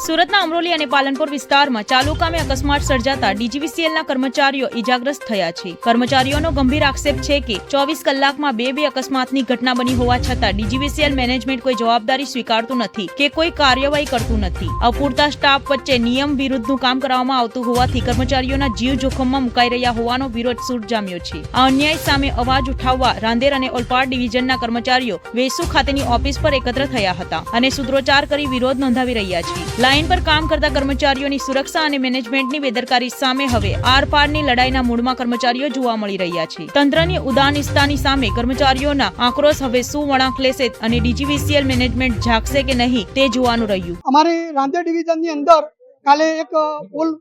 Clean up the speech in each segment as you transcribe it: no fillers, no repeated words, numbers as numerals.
સુરતના અમરોલી અને પાલનપુર વિસ્તારમાં ચાલુ કામે અકસ્માત સર્જાતા ડીજીવીસીએલના કર્મચારીઓ ઇજાગ્રસ્ત થયા છે. કર્મચારીઓનો ગંભીર આક્ષેપ છે કે 24 કલાકમાં બે અકસ્માતની ઘટના બની હોવા છતાં ડીજીવીસીએલ મેનેજમેન્ટ કોઈ જવાબદારી સ્વીકારતું નથી કે કોઈ કાર્યવાહી કરતું નથી. અપૂરતા સ્ટાફ વચ્ચે નિયમ વિરુદ્ધનું કામ કરવામાં આવતું હોવાથી કર્મચારીઓના જીવ જોખમમાં મુકાઈ રહ્યા હોવાનો વિરોધ સૂર જામ્યો છે. આ અન્યાય સામે અવાજ ઉઠાવવા રાંદેર અને ઓલપાડ ડિવિઝનના કર્મચારીઓ વેસુ ખાતેની ઓફિસ પર એકત્ર થયા હતા અને સૂત્રોચ્ચાર કરી વિરોધ નોંધાવી રહ્યા છે. લાઇન પર કામ કરતા કર્મચારીઓની સુરક્ષા અને મેનેજમેન્ટની બેદરકારી સામે હવે આરપારની લડાઈના મૂડમાં કર્મચારીઓ જોવા મળી રહ્યા છે. તંત્રની ઉદાનીસ્તાની સામે કર્મચારીઓના આક્રોશ હવે શું વળાંક લેશે અને ડીજીવીસીએલ મેનેજમેન્ટ જાગશે કે નહીં તે જોવાનું રહ્યું. અમારે રાંદેર ડિવિઝનની અંદર કાલે એક પોલ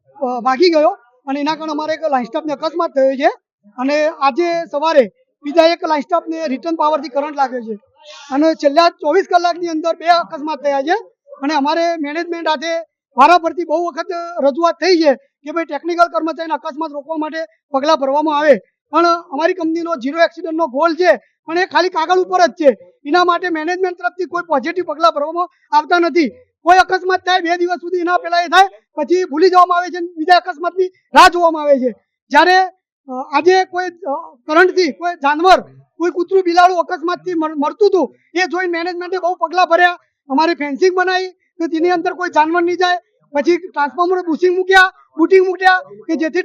ભાગી ગયો અને એના કારણે અમારે એક લાઇન સ્ટાફને અકસ્માત થયો છે અને આજે સવારે બીજા એક લાઇન સ્ટાફને રિટર્ન પાવરથી કરંટ લાગ્યો છે અને છેલ્લા 24 કલાકની અંદર બે અકસ્માત થયા છે અને અમારે મેનેજમેન્ટ સાથે વારાફરતી બહુ વખત રજૂઆત થઈ છે કે ભાઈ ટેકનિકલ કર્મચારીના અકસ્માત રોકવા માટે પગલાં ભરવામાં આવે, પણ અમારી કંપનીનો ઝીરો એક્સિડન્ટનો ગોલ છે પણ એ ખાલી કાગળ ઉપર જ છે. એના માટે મેનેજમેન્ટ તરફથી કોઈ પોઝિટિવ પગલાં ભરવામાં આવતા નથી. કોઈ અકસ્માત થાય 2 દિવસ સુધી એના પહેલા એ થાય પછી ભૂલી જવામાં આવે છે, બીજા અકસ્માતની રાહ જોવામાં આવે છે. જ્યારે આજે કોઈ કરંટથી કોઈ જાનવર કોઈ કૂતરું બિલાડું અકસ્માતથી મરતું હતું એ જોઈને મેનેજમેન્ટે બહુ પગલાં ભર્યા. અમારે ફેન્સિંગ બનાવી કે તેની અંદર કોઈ જાનવર નહીં જાય, પછી ટ્રાન્સફોર્મર બુશિંગ મૂક્યા કે જેથી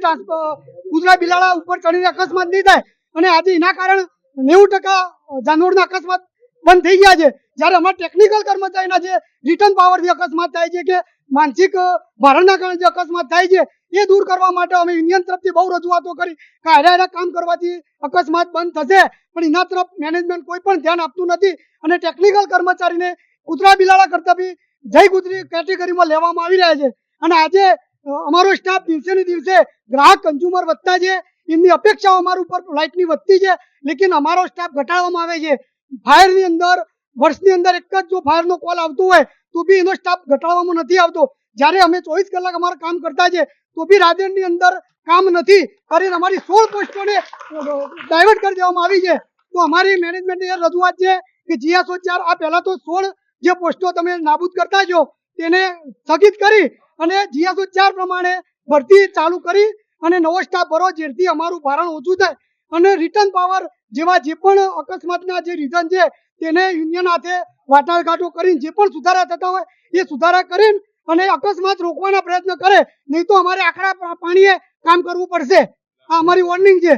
કૂતરા બિલાડા ઉપર ચડીને અકસ્માત નહીં થાય અને આજે એના કારણે 90% જાનવરના અકસ્માત બંધ થઈ ગયા છે. જ્યારે અમારા ટેકનિકલ કર્મચારીના જે રિટર્ન પાવરથી અકસ્માત થાય છે કે માનસિક ભારણના કારણે જે અકસ્માત થાય છે એ દૂર કરવા માટે અમે યુનિયન તરફથી બહુ રજૂઆતો કરી કે આડા કામ કરવાથી અકસ્માત બંધ થશે, પણ એના તરફ મેનેજમેન્ટ કોઈ પણ ધ્યાન આપતું નથી અને ટેકનિકલ કર્મચારીને કૂતરા બિલાડા કરતા બી જય કૂતરી કેટેગરીમાં લેવામાં આવી રહ્યા છે. અને આજે અમારો સ્ટાફ દિવસે ને દિવસે ગ્રાહક કન્ઝ્યુમર વધતા છે, એમની અપેક્ષાઓ અમારા ઉપર લાઇટની વધતી છે, લેકિન અમારો સ્ટાફ ઘટાડવામાં આવે છે. ફાયરની અંદર વર્ષની અંદર એક જ જો ફાયરનો કોલ આવતો હોય તો બી એનો સ્ટાફ ઘટાડવામાં નથી આવતો. જ્યારે અમે 24 કલાક અમારું કામ કરતા છે તો બી રાંદેરની અંદર કામ નથી કરીને અમારી 16 પોસ્ટોને ડાયવર્ટ કરી દેવામાં આવી છે. તો અમારી મેનેજમેન્ટની રજૂઆત છે કે GSO4 આ પહેલા તો 16 જે પોસ્ટો તમે નાબૂદ કરતા છો તેને સ્થગિત કરી અને GSO4 પ્રમાણે ભરતી ચાલુ કરી અને નવો સ્ટાફ ભરો જેથી અમારું ભારણ ઓછું થાય અને રિટર્ન પાવર જેવા જે પણ અકસ્માતના જે રીઝન છે તેને યુનિયન હાથે વાટાઘાટો કરીને જે પણ સુધારા થતા હોય એ સુધારા કરીને અને અકસ્માત રોકવાના પ્રયત્ન કરે, નહીં તો અમારે આખરા પાણીએ કામ કરવું પડશે. આ અમારી વોર્નિંગ છે.